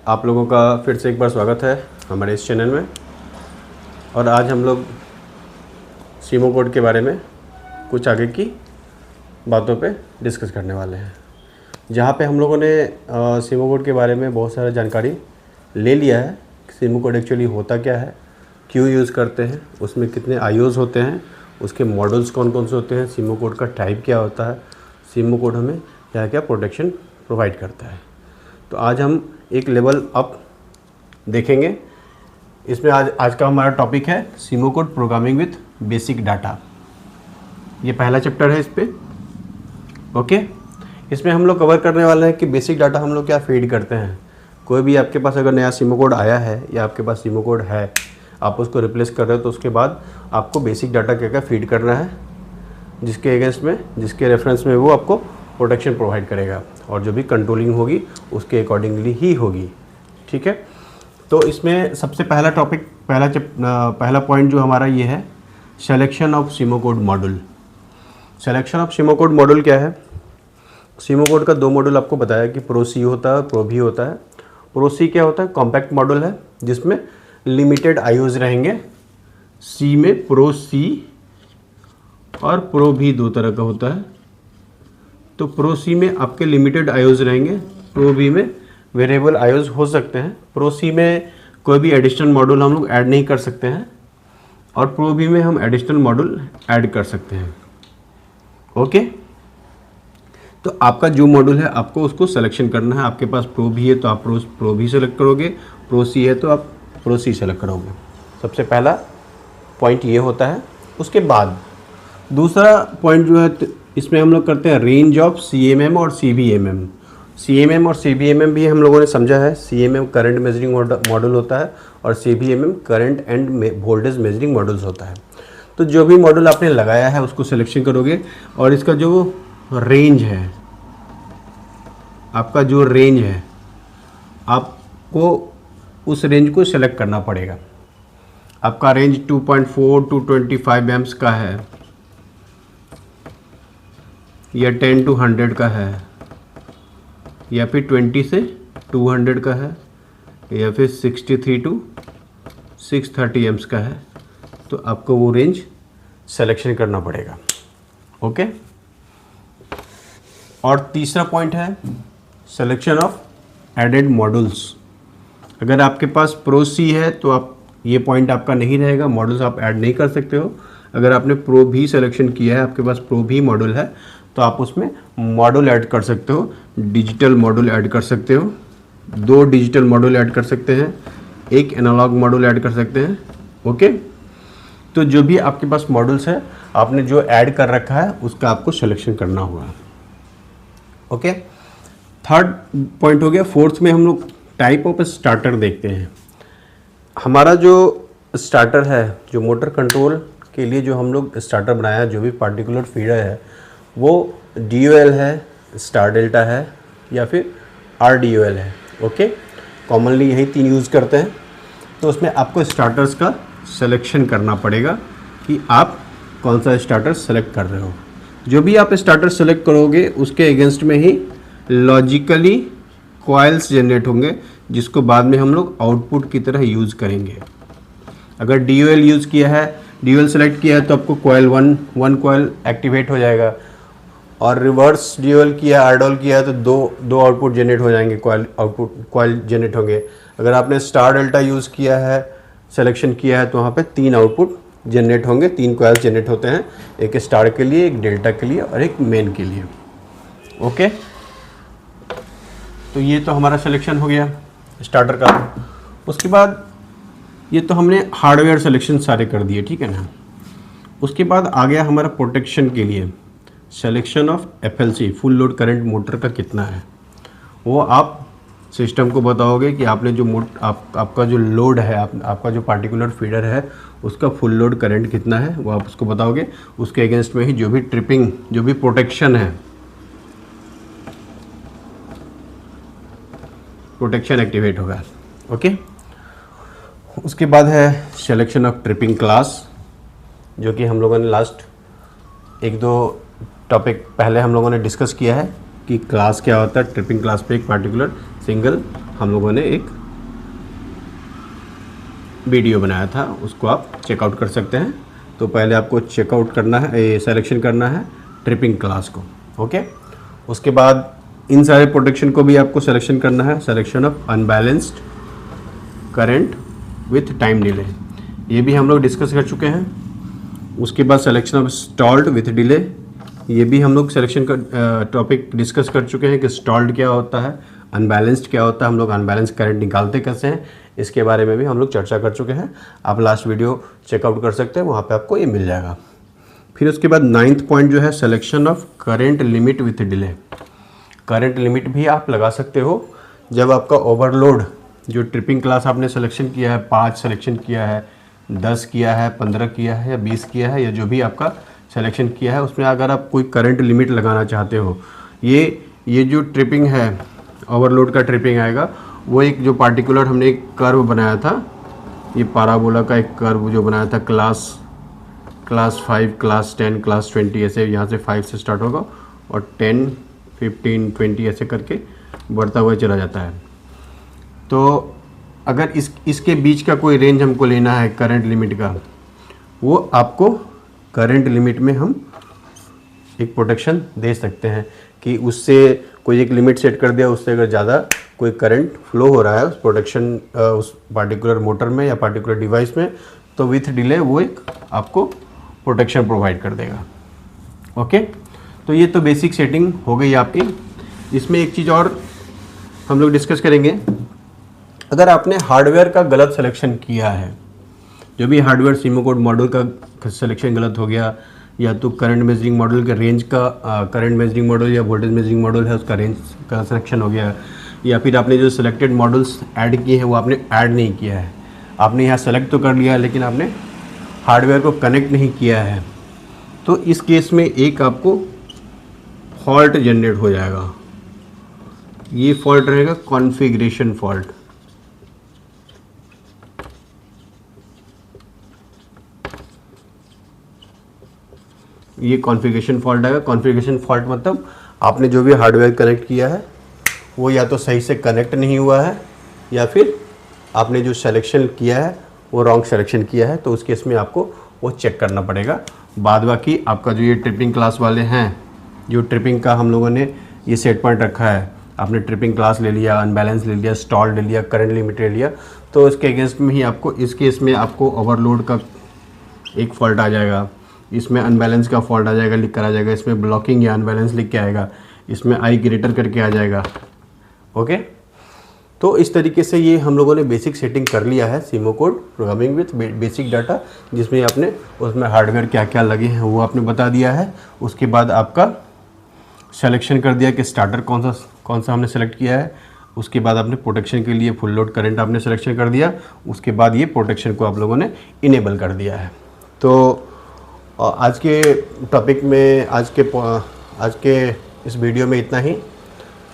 आप लोगों का फिर से एक बार स्वागत है हमारे इस चैनल में। और आज हम लोग सीमो कोड के बारे में कुछ आगे की बातों पे डिस्कस करने वाले हैं, जहाँ पे हम लोगों ने सीमो कोड के बारे में बहुत सारा जानकारी ले लिया है। सीमो कोड एक्चुअली होता क्या है, क्यों यूज़ करते हैं, उसमें कितने आईओज़ होते हैं, उसके मॉडल्स कौन कौन से होते हैं, सीमो कोड का टाइप क्या होता है, सीमो कोड हमें क्या क्या प्रोटेक्शन प्रोवाइड करता है। तो आज हम एक लेवल अप देखेंगे। इसमें आज का हमारा टॉपिक है सीमो code programming with basic data. ये पहला चैप्टर है इस पे। ओके, इसमें हम लोग कवर करने वाले हैं कि बेसिक डाटा हम लोग क्या फीड करते हैं। कोई भी आपके पास अगर नया सीमो कोड आया है या आपके पास सीमो कोड है, आप उसको रिप्लेस कर रहे हो, तो उसके बाद आपको बेसिक डाटा क्या क्या फीड करना है, जिसके अगेंस्ट में, जिसके रेफरेंस में वो आपको प्रोटेक्शन प्रोवाइड करेगा, और जो भी कंट्रोलिंग होगी उसके अकॉर्डिंगली ही होगी। ठीक है, तो इसमें सबसे पहला टॉपिक, पहला पॉइंट जो हमारा ये है, सिलेक्शन ऑफ सीमो कोड मॉड्यूल। सिलेक्शन ऑफ सीमो कोड मॉड्यूल क्या है? सीमो कोड का दो मॉड्यूल आपको बताया कि प्रो सी होता है, प्रो भी होता है। प्रो सी क्या होता है? कॉम्पैक्ट मॉड्यूल है जिसमें लिमिटेड आईओज रहेंगे। सी में प्रो सी और प्रो भी दो तरह का होता है। तो प्रो सी में आपके लिमिटेड आईओज रहेंगे, प्रो बी में वेरिएबल आईओज हो सकते हैं। प्रो सी में कोई भी एडिशनल मॉड्यूल हम लोग ऐड नहीं कर सकते हैं, और प्रो बी में हम एडिशनल मॉड्यूल ऐड कर सकते हैं। ओके, तो आपका जो मॉड्यूल है आपको उसको सिलेक्शन करना है। आपके पास प्रो भी है तो आप प्रो भी सेलेक्ट करोगे, प्रो सी है तो आप प्रो सी सेलेक्ट करोगे। सबसे पहला पॉइंट ये होता है। उसके बाद दूसरा पॉइंट जो है, इसमें हम लोग करते हैं रेंज ऑफ CMM और CBMM। CMM और CBMM भी हम लोगों ने समझा है। CMM करंट मेजरिंग मॉडल होता है और CBMM current end voltage measuring models होता है। तो जो भी मॉडल आपने लगाया है उसको सिलेक्शन करोगे, और इसका जो रेंज है, आपका जो रेंज है, आपको उस रेंज को सेलेक्ट करना पड़ेगा। आपका रेंज 2.4 to 25 एम्स का है, या 10 to 100 का है, या फिर 20 से 200 का है, या फिर 63 to 630 एम्स का है, तो आपको वो रेंज सिलेक्शन करना पड़ेगा। ओके, और तीसरा पॉइंट है सिलेक्शन ऑफ एडेड मॉड्यूल्स। अगर आपके पास प्रो सी है तो आप, ये पॉइंट आपका नहीं रहेगा, मॉड्यूल्स आप ऐड नहीं कर सकते हो। अगर आपने प्रो भी सिलेक्शन किया है, आपके पास प्रो भी मॉड्यूल है, तो आप उसमें मॉड्यूल ऐड कर सकते हो। डिजिटल मॉड्यूल ऐड कर सकते हो, 2 डिजिटल मॉड्यूल ऐड कर सकते हैं, 1 एनालॉग मॉड्यूल ऐड कर सकते हैं। ओके, तो जो भी आपके पास मॉड्यूल्स है, आपने जो ऐड कर रखा है उसका आपको सिलेक्शन करना होगा। ओके, थर्ड पॉइंट हो गया। फोर्थ में हम लोग टाइप ऑफ स्टार्टर देखते हैं। हमारा जो स्टार्टर है, जो मोटर कंट्रोल के लिए जो हम लोग स्टार्टर बनाया, जो भी पार्टिकुलर फीडर है, वो DOL है, स्टार डेल्टा है, या फिर RDOL है। ओके, कॉमनली यही 3 यूज़ करते हैं। तो उसमें आपको स्टार्टर्स का सिलेक्शन करना पड़ेगा कि आप कौन सा स्टार्टर सेलेक्ट कर रहे हो। जो भी आप स्टार्टर सेलेक्ट करोगे उसके अगेंस्ट में ही लॉजिकली कॉइल्स जनरेट होंगे, जिसको बाद में हम लोग आउटपुट की तरह यूज़ करेंगे। अगर DOL यूज़ किया है, DOL सेलेक्ट किया है, तो आपको कॉइल 1 कॉइल एक्टिवेट हो जाएगा, और रिवर्स DOL किया, RDOL किया है, तो दो आउटपुट जनरेट हो जाएंगे, कॉइल जनरेट होंगे। अगर आपने स्टार डेल्टा यूज़ किया है, सिलेक्शन किया है, तो वहाँ पे 3 आउटपुट जनरेट होंगे, 3 कॉइल्स जनरेट होते हैं, एक स्टार के लिए, एक डेल्टा के लिए, और एक मेन के लिए। ओके, तो ये तो हमारा सिलेक्शन हो गया स्टार्टर का। उसके बाद ये तो हमने हार्डवेयर सिलेक्शन सारे कर दिए, ठीक है ना। उसके बाद आ गया हमारा प्रोटेक्शन के लिए selection of FLC, full load current motor का कितना है। वो आप सिस्टम को बताओगे कि आपने जो आपका जो लोड है, आपका जो पार्टिकुलर फीडर है, उसका फुल लोड करंट कितना है, वो आप उसको बताओगे। उसके अगेंस्ट में ही जो भी ट्रिपिंग, जो भी प्रोटेक्शन है, प्रोटेक्शन एक्टिवेट होगा। ओके, उसके बाद है सिलेक्शन ऑफ ट्रिपिंग क्लास, जो कि हम लोगों ने लास्ट 1-2 टॉपिक पहले हम लोगों ने डिस्कस किया है कि क्लास क्या होता है। ट्रिपिंग क्लास पे एक पार्टिकुलर सिंगल हम लोगों ने एक वीडियो बनाया था, उसको आप चेकआउट कर सकते हैं। तो पहले आपको चेकआउट करना है, सेलेक्शन करना है ट्रिपिंग क्लास को। ओके, उसके बाद इन सारे प्रोटेक्शन को भी आपको सिलेक्शन करना है। Selection of unbalanced current with time delay, ये भी हम लोग डिस्कस कर चुके हैं। उसके बाद selection of stalled with delay, ये भी हम लोग सिलेक्शन का टॉपिक डिस्कस कर चुके हैं कि स्टॉल्ड क्या होता है, अनबैलेंस्ड क्या होता है, हम लोग अनबैलेंस करंट निकालते कैसे हैं, इसके बारे में भी हम लोग चर्चा कर चुके हैं। आप लास्ट वीडियो चेकआउट कर सकते हैं, वहाँ पे आपको ये मिल जाएगा। फिर उसके बाद 9th पॉइंट जो है selection of current limit with delay. Current limit भी आप लगा सकते हो जब आपका ओवरलोड, जो ट्रिपिंग क्लास आपने सिलेक्शन किया है, 5 सिलेक्शन किया है, 10 किया है, 15 किया है या 20 किया है, या जो भी आपका सिलेक्शन किया है, उसमें अगर आप कोई करंट लिमिट लगाना चाहते हो, ये जो ट्रिपिंग है, ओवरलोड का ट्रिपिंग आएगा, वो एक जो पार्टिकुलर हमने एक कर्व बनाया था, ये पैराबोला का एक कर्व जो बनाया था, क्लास 5, क्लास 10, क्लास 20, ऐसे यहाँ से 5 से स्टार्ट होगा और 10, 15, 20 ऐसे करके बढ़ता हुआ चला जाता है। तो अगर इसके बीच का कोई रेंज हमको लेना है करंट लिमिट का, वो आपको करंट लिमिट में हम एक प्रोटेक्शन दे सकते हैं कि उससे कोई एक लिमिट सेट कर दिया, उससे अगर ज़्यादा कोई करंट फ्लो हो रहा है उस प्रोटेक्शन उस पार्टिकुलर मोटर में या पार्टिकुलर डिवाइस में, तो विथ डिले वो एक आपको प्रोटेक्शन प्रोवाइड कर देगा। ओके, तो ये तो बेसिक सेटिंग हो गई आपकी। इसमें एक चीज़ और हम लोग डिस्कस करेंगे, अगर आपने हार्डवेयर का गलत सिलेक्शन किया है, जो भी हार्डवेयर सीमोकोड मॉडल का सिलेक्शन गलत हो गया, या तो करंट मेजरिंग मॉडल के रेंज का करंट मेजरिंग मॉडल या वोल्टेज मेजरिंग मॉडल है उसका रेंज का सिलेक्शन हो गया, या फिर आपने जो सिलेक्टेड मॉडल्स ऐड किए हैं वो आपने ऐड नहीं किया है, आपने यहाँ सेलेक्ट तो कर लिया है लेकिन आपने हार्डवेयर को कनेक्ट नहीं किया है, तो इस केस में एक आपको फॉल्ट जनरेट हो जाएगा। ये फॉल्ट रहेगा कॉन्फ़िगरेशन फॉल्ट। ये कॉन्फ़िगरेशन फॉल्ट आएगा। कॉन्फ़िगरेशन फॉल्ट मतलब आपने जो भी हार्डवेयर कनेक्ट किया है वो या तो सही से कनेक्ट नहीं हुआ है, या फिर आपने जो सिलेक्शन किया है वो रॉन्ग सिलेक्शन किया है, तो उस केस में आपको वो चेक करना पड़ेगा। बाद बाकी आपका जो ये ट्रिपिंग क्लास वाले हैं, जो ट्रिपिंग का हम लोगों ने ये सेट पॉइंट रखा है, आपने ट्रिपिंग क्लास ले लिया, अनबैलेंस ले लिया, स्टॉल ले लिया, करंट लिमिट ले लिया, तो इसके अगेंस्ट में ही आपको, इस केस में आपको ओवरलोड का एक फॉल्ट आ जाएगा, इसमें अनबैलेंस का फॉल्ट आ जाएगा, लिख कर आ जाएगा, इसमें ब्लॉकिंग या अनबैलेंस लिख के आएगा, इसमें आई ग्रेटर करके आ जाएगा। ओके, तो इस तरीके से ये हम लोगों ने बेसिक सेटिंग कर लिया है सीमोकोड प्रोग्रामिंग विथ बेसिक डाटा, जिसमें आपने उसमें हार्डवेयर क्या क्या लगे हैं वो आपने बता दिया है। उसके बाद आपका सिलेक्शन कर दिया कि स्टार्टर कौन सा हमने सेलेक्ट किया है। उसके बाद आपने प्रोटेक्शन के लिए फुल लोड करंट आपने सिलेक्शन कर दिया। उसके बाद ये प्रोटेक्शन को आप लोगों ने इनेबल कर दिया है। तो आज के टॉपिक में, आज के इस वीडियो में इतना ही।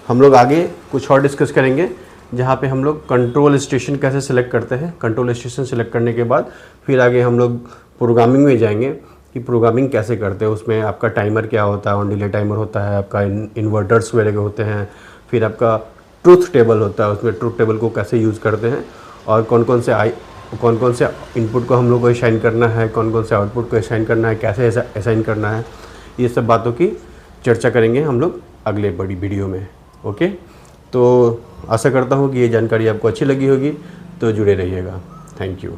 हम लोग आगे कुछ और डिस्कस करेंगे, जहाँ पे हम लोग कंट्रोल स्टेशन कैसे सिलेक्ट करते हैं। कंट्रोल स्टेशन सिलेक्ट करने के बाद फिर आगे हम लोग प्रोग्रामिंग में जाएंगे कि प्रोग्रामिंग कैसे करते हैं। उसमें आपका टाइमर क्या होता है, ऑन डिले टाइमर होता है, आपका इन्वर्टर्स वगैरह होते हैं, फिर आपका ट्रूथ टेबल होता है, उसमें ट्रूथ टेबल को कैसे यूज़ करते हैं, और कौन कौन से इनपुट को हम लोग को असाइन करना है, कौन कौन से आउटपुट को असाइन करना है, कैसे असाइन करना है, ये सब बातों की चर्चा करेंगे हम लोग अगले बड़ी वीडियो में। ओके, तो आशा करता हूँ कि ये जानकारी आपको अच्छी लगी होगी, तो जुड़े रहिएगा। Thank you.